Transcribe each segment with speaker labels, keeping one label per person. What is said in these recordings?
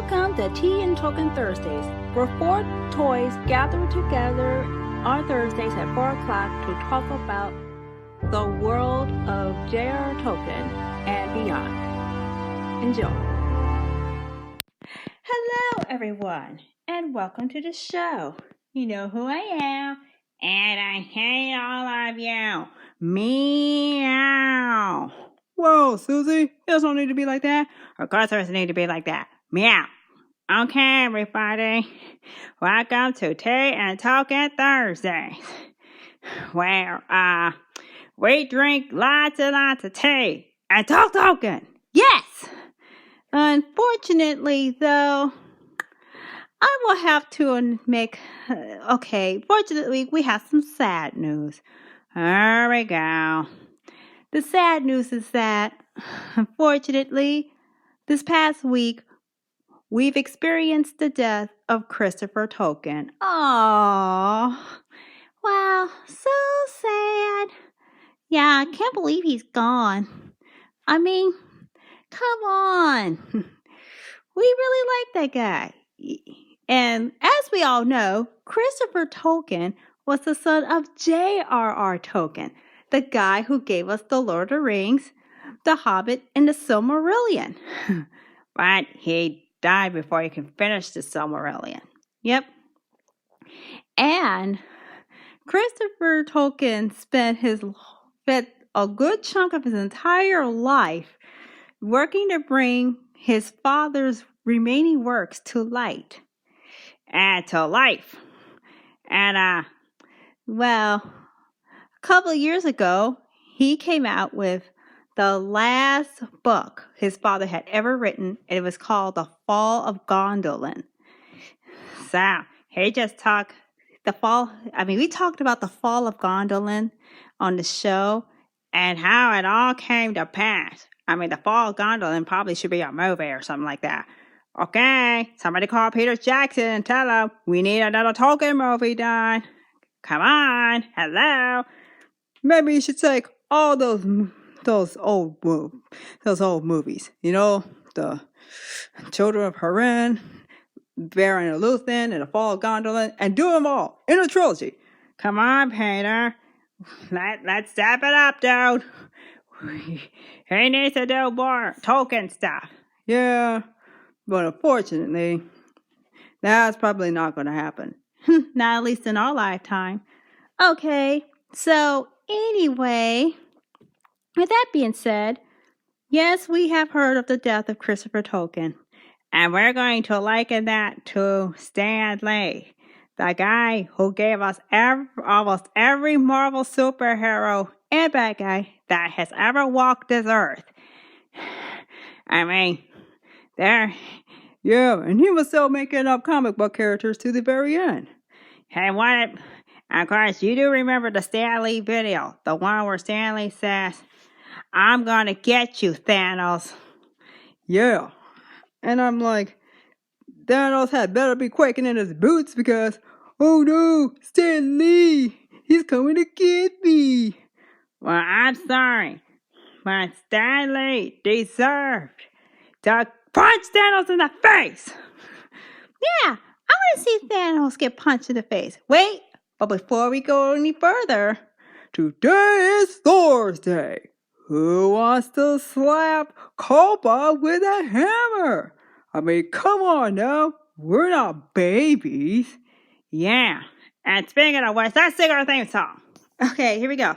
Speaker 1: Welcome to Tea and Token Thursdays, where four toys gather together on Thursdays at 4 o'clock to talk about the world of j.r.r. Tolkien and beyond. Enjoy. Hello, everyone, and welcome to the show. You know who I am, and I hate all of you. Meow. Whoa, Susie, it doesn't need to be like that. Of course, it doesn't need to be like that. Meow. Okay, everybody. Welcome to Tea and Token Thursdays, where we drink lots and lots of tea and talk Tolkien. Yes. Unfortunately, though, I will have to fortunately, we have some sad news. There we go. The sad news is that, unfortunately, this past week, we've experienced the death of Christopher Tolkien. Aww. Wow, so sad. Yeah, I can't believe he's gone. I mean, come on. We really like that guy. And as we all know, Christopher Tolkien was the son of j.r.r. Tolkien, the guy who gave us the Lord of the Rings, the Hobbit, and the Silmarillion. But he died before he could finish the Silmarillion. Yep. And Christopher Tolkien spent a good chunk of his entire life working to bring his father's remaining works to light and to life. And, a couple of years ago, he came out with the last book his father had ever written, and it was called The Fall of Gondolin. So, we talked about the fall of Gondolin on the show and how it all came to pass. The fall of Gondolin probably should be a movie or something like that. Okay, somebody call Peter Jackson and tell him we need another Tolkien movie done. Come on, hello. Maybe you should take all those old movies. You know, the Children of Hurin, Baron of Luthen, and the Fall of Gondolin, and do them all in a trilogy. Come on, Peter. Let's step it up, dude. He needs to do more Tolkien stuff. Yeah, but unfortunately, that's probably not going to happen. Not at least in our lifetime. Okay, so anyway, with that being said, yes, we have heard of the death of Christopher Tolkien. And we're going to liken that to Stan Lee, the guy who gave us almost every Marvel superhero and bad guy that has ever walked this earth. And he was still making up comic book characters to the very end. And of course, you do remember the Stan Lee video, the one where Stan Lee says, "I'm gonna get you, Thanos." Yeah. And I'm like, Thanos had better be quaking in his boots because, oh no, Stan Lee, he's coming to get me. Well, I'm sorry, but Stan Lee deserved to punch Thanos in the face. Yeah, I want to see Thanos get punched in the face. Wait, but before we go any further, today is Thursday. Who wants to slap Copa with a hammer? Come on now. We're not babies. Yeah. And speaking of which, let's sing our theme song. Okay, here we go.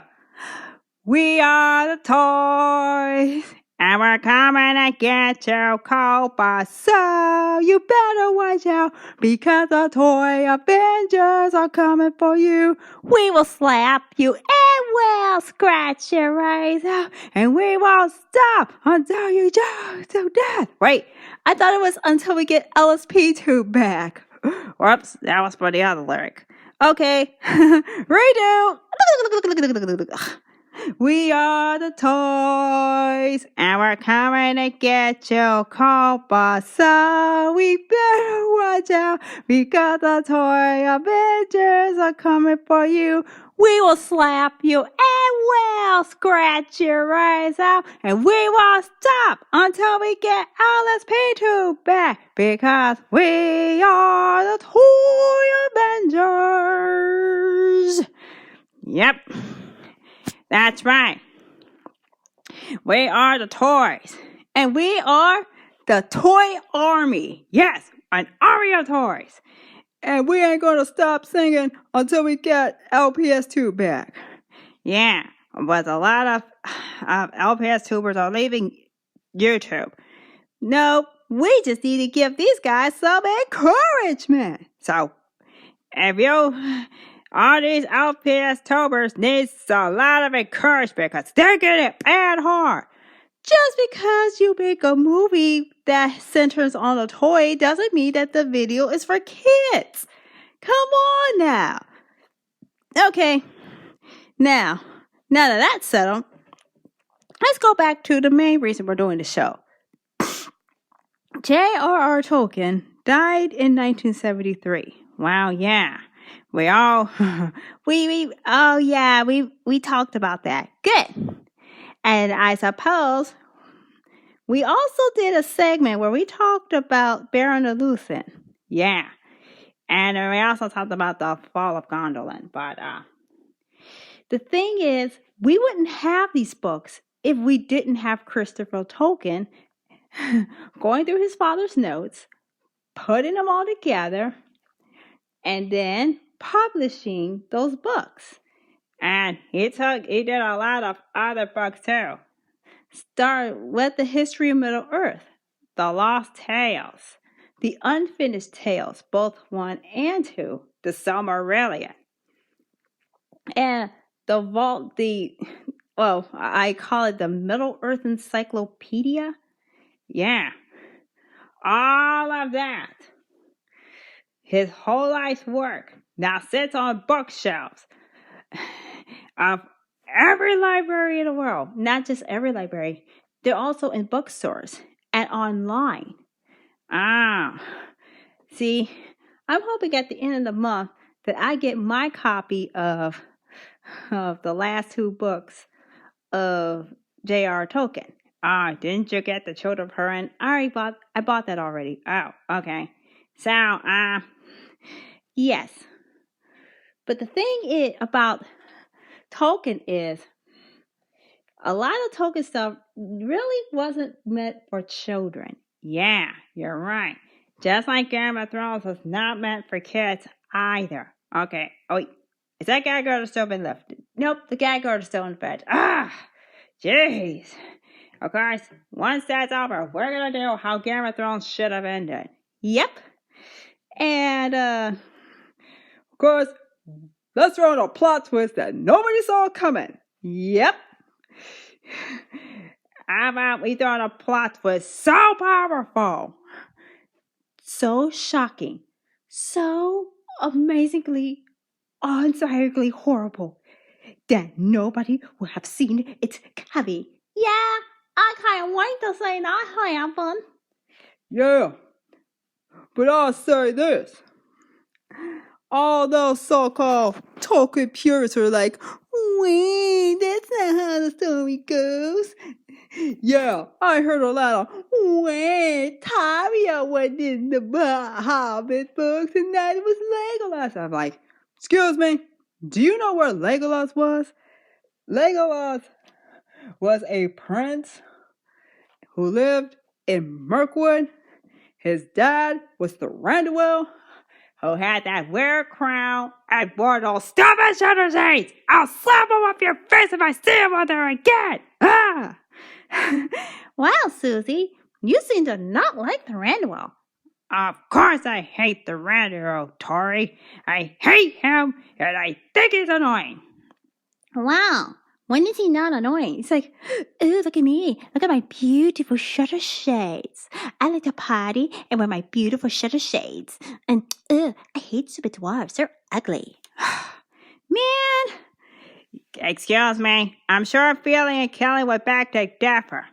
Speaker 1: We are the toys, and we're coming to get you, Copa. So you better watch out, because the toy Avengers are coming for you. We will slap you and we'll scratch your eyes out, and we won't stop until you choke to death. Wait, I thought it was until we get LSP2 back. Whoops, that was for the other lyric. Okay, redo. We are the toys, and we're coming to get you, Copa. So we better watch out, because the toy Avengers are coming for you. We will slap you and we'll scratch your eyes out, and we won't stop until we get Alice P2 back, because we are the Toy Avengers. Yep, that's right. We are the toys, and we are the Toy Army. Yes, an army of toys. And we ain't gonna stop singing until we get LPS2 back. Yeah, but a lot of LPS tubers are leaving YouTube. No, we just need to give these guys some encouragement. So, if you, all these LPS tubers need a lot of encouragement, because they're getting it bad hard. Just because you make a movie that centers on a toy doesn't mean that the video is for kids. Come on now. Okay. Now that that's settled, let's go back to the main reason we're doing the show. J.R.R. Tolkien died in 1973. Wow, yeah. We talked about that. Good. And I suppose we also did a segment where we talked about Baron of Luthen. Yeah. And we also talked about the fall of Gondolin. But the thing is, we wouldn't have these books if we didn't have Christopher Tolkien going through his father's notes, putting them all together, and then publishing those books. And he did a lot of other books too. Start with the history of Middle Earth, the Lost Tales, the Unfinished Tales, both 1 and 2, the Silmarillion, and I call it the Middle Earth Encyclopedia. Yeah, all of that. His whole life's work now sits on bookshelves of every library in the world. Not just every library. They're also in bookstores and online. See, I'm hoping at the end of the month that I get my copy of the last 2 books of J.R.R. Tolkien. Didn't you get the Children of Hurin? I bought that already. Oh, okay. So, yes. But the thing about Tolkien is, a lot of Tolkien stuff really wasn't meant for children. Yeah, you're right. Just like Game of Thrones was not meant for kids either. Okay. Oh, wait. Is that gag order still been lifted? Nope, the gag order's still in effect. Jeez. Of course, once that's over, we're gonna do how Game of Thrones should have ended. Yep. And, of course, let's throw in a plot twist that nobody saw coming. Yep. How about we throw in a plot twist so powerful, so shocking, so amazingly, unsightly horrible that nobody would have seen it coming. Yeah, I can't wait to see that happen. Yeah, but I'll say this. All those so-called Tolkien purists are like, wait, that's not how the story goes. Yeah, I heard a lot of, wait, Taria went in the Hobbit books and that was Legolas. I'm like, excuse me, do you know where Legolas was? Legolas was a prince who lived in Mirkwood. His dad was the Thranduil, who had that weird crown and wore those stupid shutter shades. I'll slap him off your face if I see him on there again. Wow, Susie, you seem to not like the Thranduil. Of course I hate the Thranduil, Tori. I hate him, and I think he's annoying. Wow. When is he not annoying? It's like, ooh, look at me. Look at my beautiful shutter shades. I like to party and wear my beautiful shutter shades. And I hate stupid dwarves. They're ugly. Man, Excuse me, I'm sure Philly and Kelly would back to differ.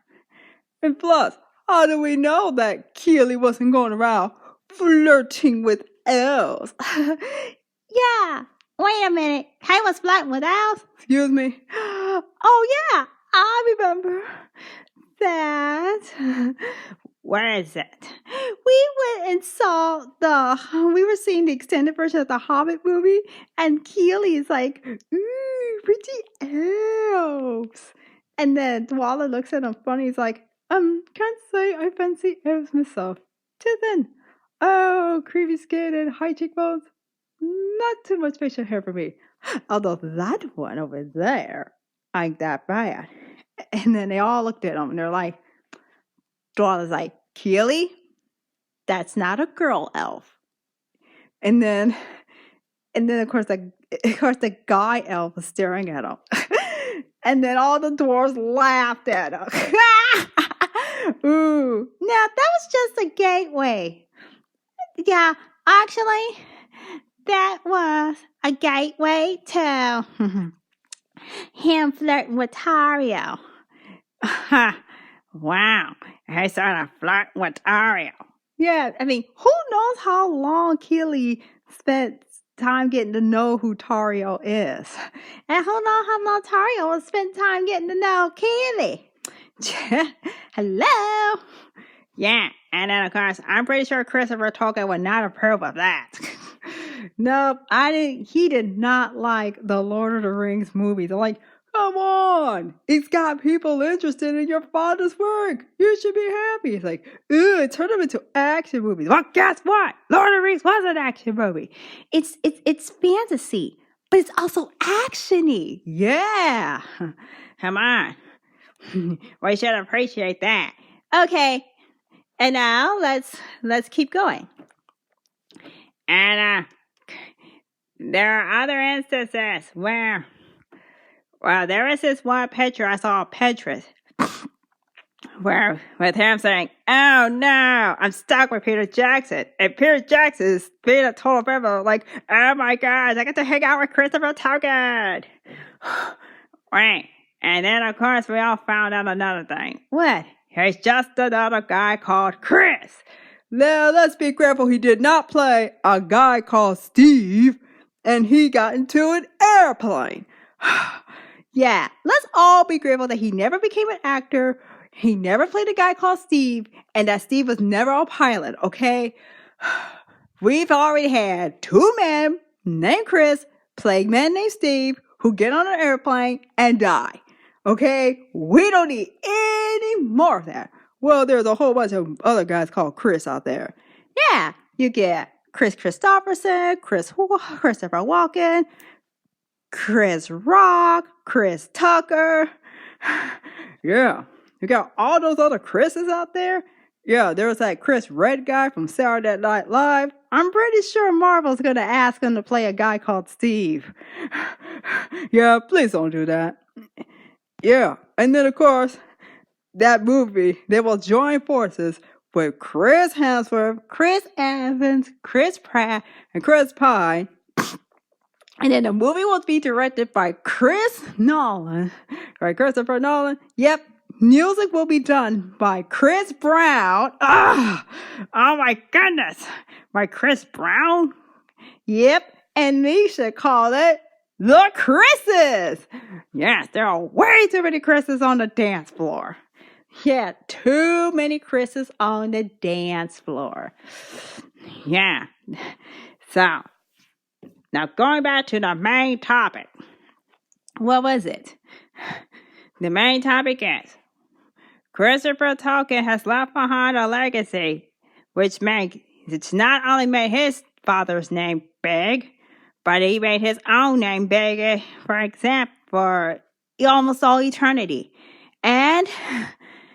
Speaker 1: And plus, how do we know that Keely wasn't going around flirting with elves? Yeah, wait a minute. Kay was flirting with elves? Excuse me? Oh, yeah, I remember that. Where is it? We went and saw we were seeing the extended version of the Hobbit movie, and Keely's like, ooh, pretty elves. And then Dwala looks at him funny. He's like, can't say I fancy elves myself. Till then, oh, creepy skin and high cheekbones. Not too much facial hair for me. Although that one over there ain't that bad. And then they all looked at him and they're like, Dwala's like, Keely, that's not a girl elf. And then of course the guy elf was staring at him. And then all the dwarves laughed at him. Ooh. Now that was just a gateway. Yeah, actually, that was a gateway to him flirting with Tario. Wow, I started flirting with Tario. Yeah, I mean, who knows how long Keely spent time getting to know who Tario is? And who knows how long Tario will spend time getting to know Keely? Hello? Yeah, and then of course, I'm pretty sure Christopher Tolkien would not approve of that. Nope, he did not like the Lord of the Rings movies. I'm like, come on, it's got people interested in your father's work. You should be happy. It's like, ooh, turn them into action movies. Well, guess what? Lord of the Rings was an action movie. It's fantasy, but it's also actiony. Yeah, come on. We should appreciate that. Okay, and now let's keep going. And there are other instances where, well, there is this one picture I saw of Petrus, where with him saying, "Oh no, I'm stuck with Peter Jackson," and Peter Jackson is being a total rebel, like, "Oh my gosh, I get to hang out with Christopher Tolkien." Right, and then of course we all found out another thing. What? He's just another guy called Chris. Now let's be grateful he did not play a guy called Steve, and he got into an airplane. Yeah, let's all be grateful that he never became an actor, he never played a guy called Steve, and that Steve was never a pilot, okay? We've already had two men named Chris play men named Steve who get on an airplane and die, okay? We don't need any more of that. Well, there's a whole bunch of other guys called Chris out there. Yeah, you get Chris Christopherson, Christopher Walken, Chris Rock, Chris Tucker. Yeah, you got all those other Chris's out there. Yeah, there was that Chris Red guy from Saturday Night Live. I'm pretty sure Marvel's going to ask him to play a guy called Steve. Yeah, please don't do that. Yeah, and then of course, that movie, they will join forces with Chris Hemsworth, Chris Evans, Chris Pratt, and Chris Pine. And then the movie will be directed by Christopher Nolan. Yep, music will be done by Chris Brown. Oh my goodness, by Chris Brown? Yep, and we should call it The Chris's. Yes, there are way too many Chris's on the dance floor. Yeah, too many Chris's on the dance floor. Yeah, so now going back to the main topic. What was it? The main topic is Christopher Tolkien has left behind a legacy which not only made his father's name big, but he made his own name big, for example, for almost all eternity. And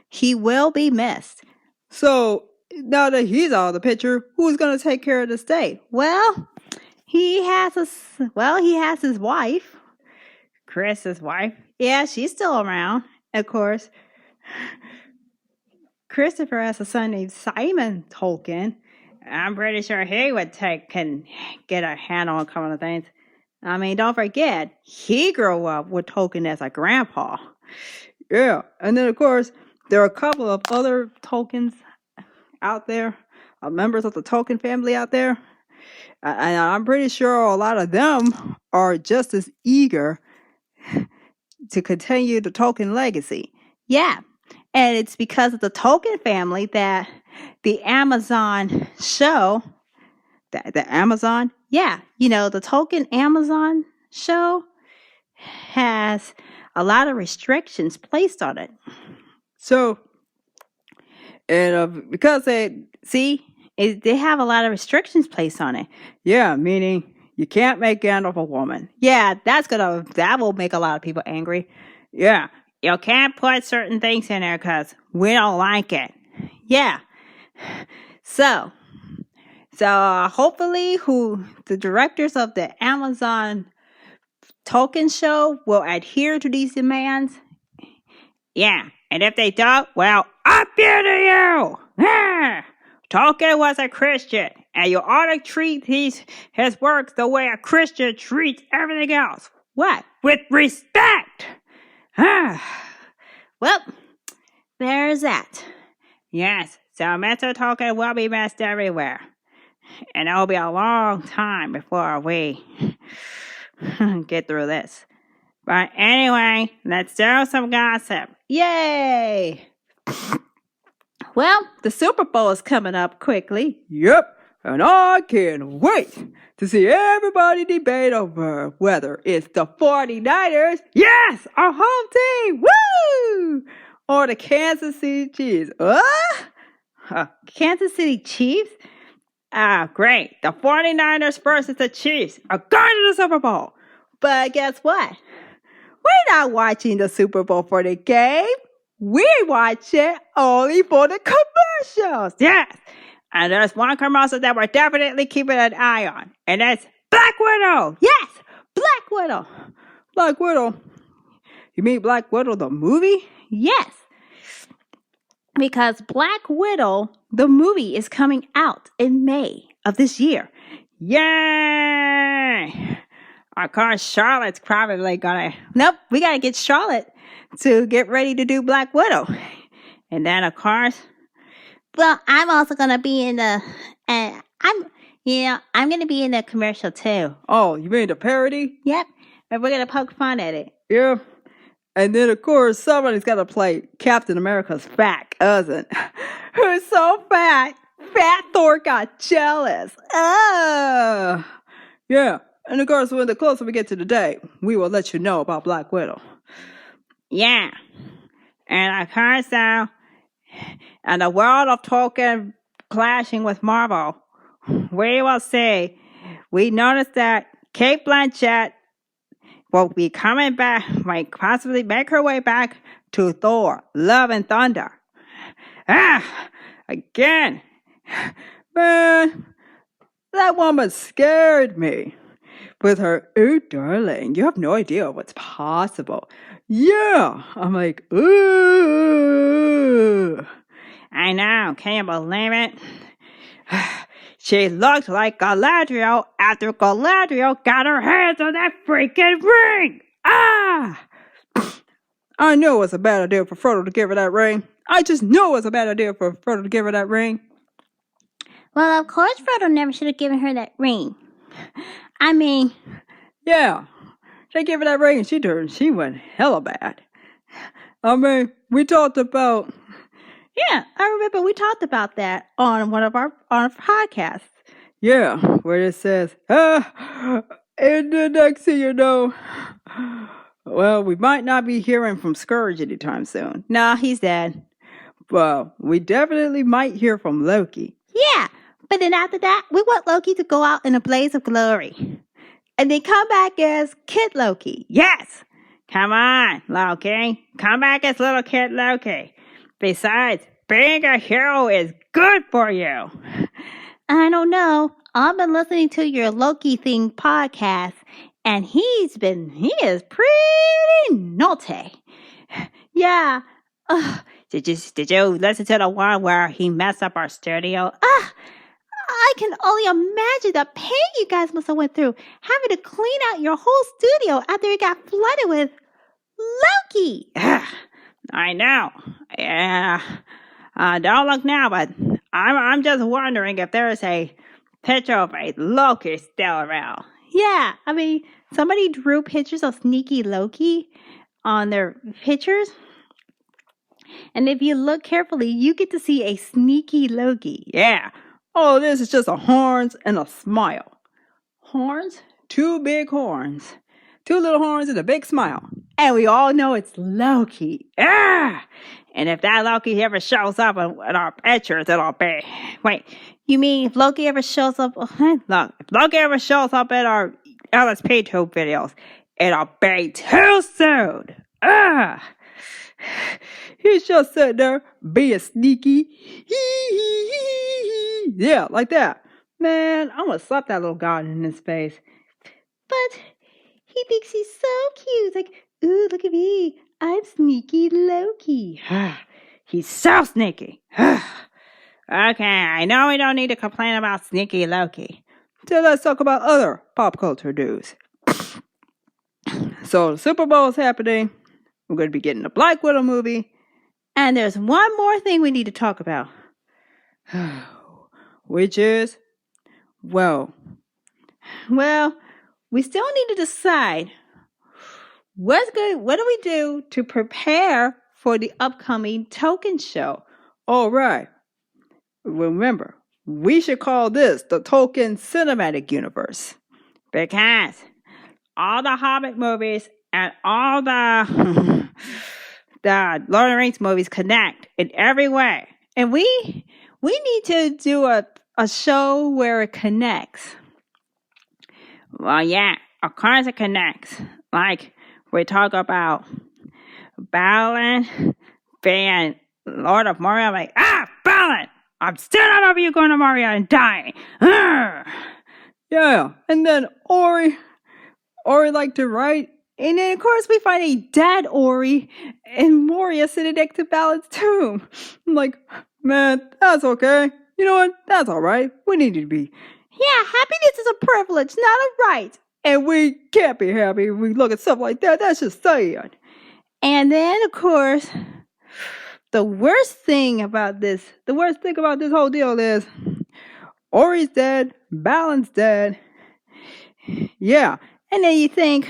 Speaker 1: he will be missed. So, now that he's out of the picture, who's going to take care of the state? Well, he has his wife. Chris's wife. Yeah, she's still around, of course. Christopher has a son named Simon Tolkien. I'm pretty sure he can get a handle on a couple of things. I mean, don't forget, he grew up with Tolkien as a grandpa. Yeah, and then of course, there are a couple of other Tolkiens out there, members of the Tolkien family out there. And I'm pretty sure a lot of them are just as eager to continue the Tolkien legacy. Yeah, and it's because of the Tolkien family that the Amazon show, the Amazon, yeah, the Tolkien Amazon show has a lot of restrictions placed on it. So, and because they have a lot of restrictions placed on it. Yeah, meaning you can't make Gandalf a woman. Yeah, that will make a lot of people angry. Yeah, you can't put certain things in there because we don't like it. Yeah. So hopefully the directors of the Amazon Tolkien show will adhere to these demands. Yeah, and if they don't, well, up here to you! Yeah. Tolkien was a Christian, and you ought to treat his works the way a Christian treats everything else. What? With respect! Well, there's that. Yes, so Mr. Tolkien will be missed everywhere. And it'll be a long time before we get through this. But anyway, let's do some gossip. Yay! Well, the Super Bowl is coming up quickly. Yep, and I can't wait to see everybody debate over whether it's the 49ers, yes, our home team, woo! Or the Kansas City Chiefs. Kansas City Chiefs? Great. The 49ers versus the Chiefs are going to the Super Bowl. But guess what? We're not watching the Super Bowl for the game. We watch it only for the commercials. Yes. And there's one commercial that we're definitely keeping an eye on. And that's Black Widow. Yes. Black Widow. Black Widow. You mean Black Widow the movie? Yes. Because Black Widow, the movie, is coming out in May of this year. Yay! Of course, Charlotte's probably Nope, we gotta get Charlotte to get ready to do Black Widow. And then, of course... Well, I'm also gonna be in the... I'm gonna be in the commercial, too. Oh, you mean the parody? Yep. And we're gonna poke fun at it. Yeah. And then, of course, somebody's got to play Captain America's fat cousin. Who's so fat, Fat Thor got jealous. Oh! Yeah. And, of course, when the closer we get to the day, we will let you know about Black Widow. Yeah. And, of course, in the world of Tolkien clashing with Marvel, we will see. We noticed that Kate Blanchett will be coming back, might possibly make her way back to Thor, Love and Thunder. Again. Man, that woman scared me. With her, oh, darling, you have no idea what's possible. Yeah. I'm like, ooh. I know, can you believe it? She looked like Galadriel after Galadriel got her hands on that freaking ring! I knew it was a bad idea for Frodo to give her that ring. I just knew it was a bad idea for Frodo to give her that ring. Well, of course Frodo never should have given her that ring. I mean... Yeah, they gave her that ring and she went hella bad. I mean, we talked about... Yeah, I remember we talked about that on one of our podcasts. Yeah, where it says, and the next thing you know, well, we might not be hearing from Scourge anytime soon. Nah, he's dead. Well, we definitely might hear from Loki. Yeah, but then after that, we want Loki to go out in a blaze of glory. And then come back as Kid Loki. Yes! Come on, Loki. Come back as little Kid Loki. Besides, being a hero is good for you. I don't know. I've been listening to your Loki thing podcast, and he is pretty naughty. Yeah. Did you listen to the one where he messed up our studio? I can only imagine the pain you guys must have went through having to clean out your whole studio after it got flooded with Loki.
Speaker 2: I know. Yeah. Don't look now, but I'm just wondering if there's a picture of a Loki still around.
Speaker 1: Yeah, I mean, somebody drew pictures of sneaky Loki on their pictures. And if you look carefully, you get to see a sneaky Loki.
Speaker 2: Yeah. Oh, this is just a horns and a smile. Horns? 2 big horns. 2 little horns and a big smile.
Speaker 1: And we all know it's Loki.
Speaker 2: Ah! And if that Loki ever shows up in our pictures, it'll be...
Speaker 1: Wait, you mean if Loki ever shows up...
Speaker 2: Look, if Loki ever shows up in our LSP tube videos, it'll be too soon. Ah! He's just sitting there being sneaky. Yeah, like that. Man, I'm gonna slap that little guy in his face.
Speaker 1: But he thinks he's so cute. It's like, ooh, look at me. I'm sneaky Loki.
Speaker 2: He's so sneaky. Okay, I know we don't need to complain about sneaky Loki. So let's talk about other pop culture news. So the Super Bowl is happening. We're going to be getting the Black Widow movie.
Speaker 1: And there's one more thing we need to talk about.
Speaker 2: Which is, well,
Speaker 1: we still need to decide what do we do to prepare for the upcoming Tolkien show.
Speaker 2: All right. Remember, we should call this the Tolkien Cinematic Universe. Because all the Hobbit movies and all the Lord of the Rings movies connect in every way.
Speaker 1: And we need to do a show where it connects.
Speaker 2: Well, yeah, of course it connects. Like, we talk about Balin being Lord of Moria. Like, Balin! I'm still not over you going to Moria and dying. Yeah, and then Ori liked to write.
Speaker 1: And then, of course, we find a dead Ori and Moria sitting next to Balin's tomb.
Speaker 2: I'm like, man, that's okay. You know what? That's all right. We need to be.
Speaker 1: Yeah, happiness is a privilege, not a right.
Speaker 2: And we can't be happy if we look at stuff like that. That's just sad.
Speaker 1: And then, of course, the worst thing about this whole deal is Ori's dead, Balin's dead. Yeah. And then you think,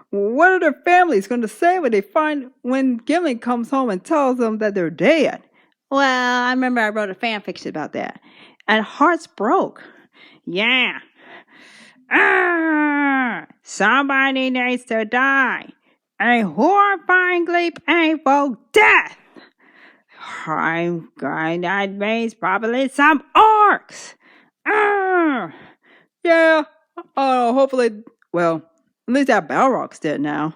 Speaker 2: what are their families going to say when Gimli comes home and tells them that they're dead?
Speaker 1: Well, I remember I wrote a fan fiction about that. And hearts broke.
Speaker 2: Yeah. Somebody needs to die. A horrifyingly painful death. That means probably some orcs. Yeah. Hopefully, well, at least that Balrog's dead now.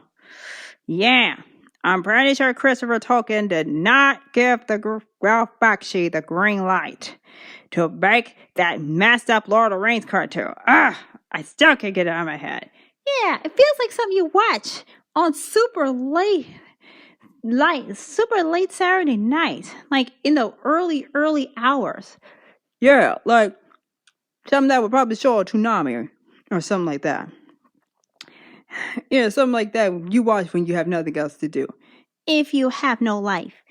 Speaker 2: Yeah. I'm pretty sure Christopher Tolkien did not give the Ralph Bakshi the green light to make that messed up Lord of the Rings cartoon. I still can't get it out of my head.
Speaker 1: Yeah, it feels like something you watch on super late Saturday night, like in the early hours.
Speaker 2: Yeah, like something that would probably show on Toonami or something like that. Yeah, something like that you watch when you have nothing else to do.
Speaker 1: If you have no life.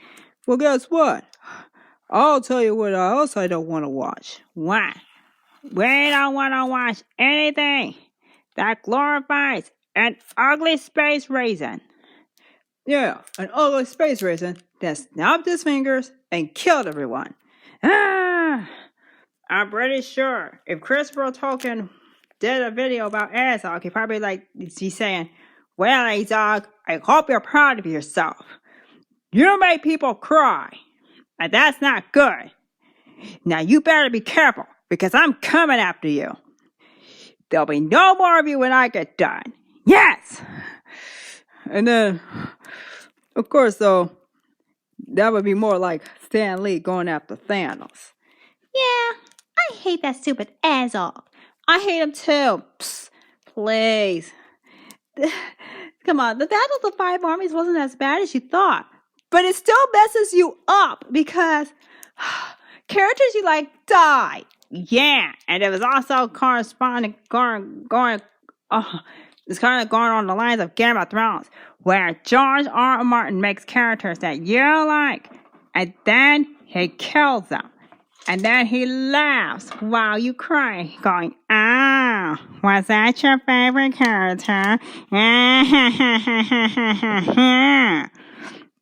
Speaker 2: Well, guess what? I'll tell you what else I don't want to watch.
Speaker 1: What?
Speaker 2: We don't want to watch anything that glorifies an ugly space raisin. Yeah, an ugly space raisin that snapped his fingers and killed everyone. I'm pretty sure if Christopher Tolkien did a video about Azog, he'd probably he's saying, well, Azog, I hope you're proud of yourself. You make people cry, and that's not good. Now you better be careful, because I'm coming after you. There'll be no more of you when I get done. Yes! And then, of course, though, that would be more like Stan Lee going after Thanos.
Speaker 1: Yeah, I hate that stupid Azog. I hate him too. Psst, please. Come on, the Battle of the Five Armies wasn't as bad as you thought. But it still messes you up because characters you like died.
Speaker 2: Yeah, and it was also corresponding it's kind of going on the lines of Game of Thrones, where George R.R. Martin makes characters that you like, and then he kills them. And then he laughs while you cry, going, "Oh, was that your favorite character?"
Speaker 1: Man,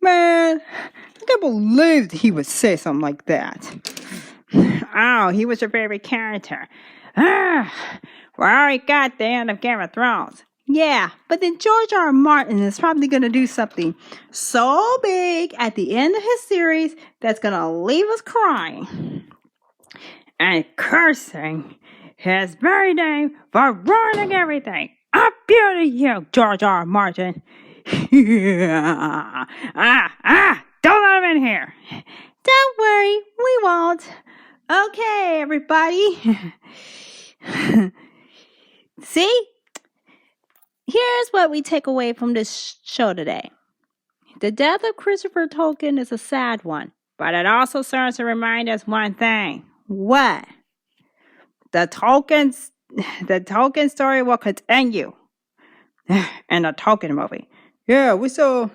Speaker 1: I can't believe he would say something like that.
Speaker 2: Oh, he was your favorite character. We already got the end of Game of Thrones.
Speaker 1: Yeah, but then George R. R. Martin is probably going to do something so big at the end of his series that's going to leave us crying.
Speaker 2: And cursing his very name for ruining everything. Up you to you, George R. R. Martin. Don't let him in here.
Speaker 1: Don't worry, we won't. Okay, everybody. See? Here's what we take away from this show today. The death of Christopher Tolkien is a sad one,
Speaker 2: but it also serves to remind us one thing.
Speaker 1: What?
Speaker 2: The Tolkien story will continue in the Tolkien movie.
Speaker 1: Yeah, so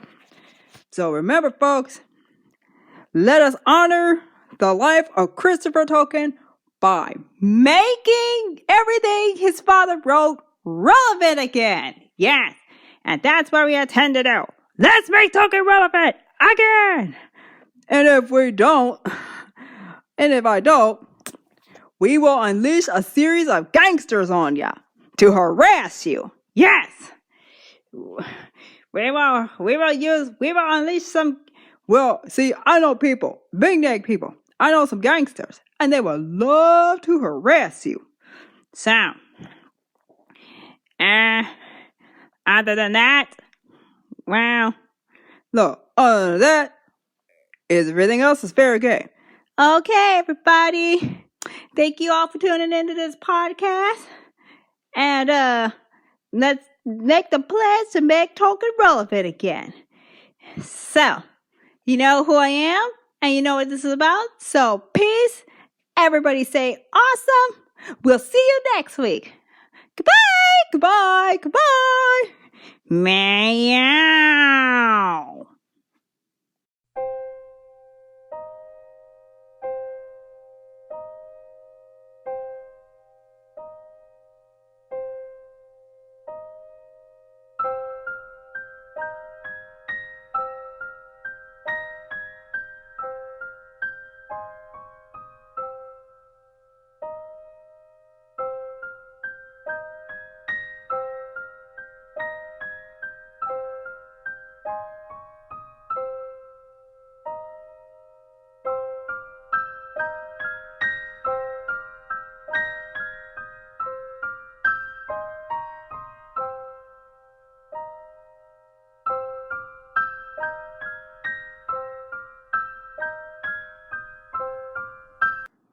Speaker 1: remember, folks, let us honor the life of Christopher Tolkien by making everything his father wrote relevant again.
Speaker 2: Yes, and that's what we intend to do. Let's make Tolkien relevant again.
Speaker 1: And if I don't, we will unleash a series of gangsters on ya to harass you.
Speaker 2: Yes. We will unleash some.
Speaker 1: Well, see, I know people, big neck people. I know some gangsters, and they would love to harass you.
Speaker 2: So, other than that, well,
Speaker 1: look, other than that, everything else is fair game. Okay, everybody. Thank you all for tuning into this podcast. And let's make the pledge to make Tolkien relevant again. So, you know who I am, and you know what this is about. So, peace. Everybody say awesome. We'll see you next week. Goodbye, goodbye, goodbye.
Speaker 2: Meow.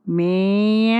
Speaker 2: Meow.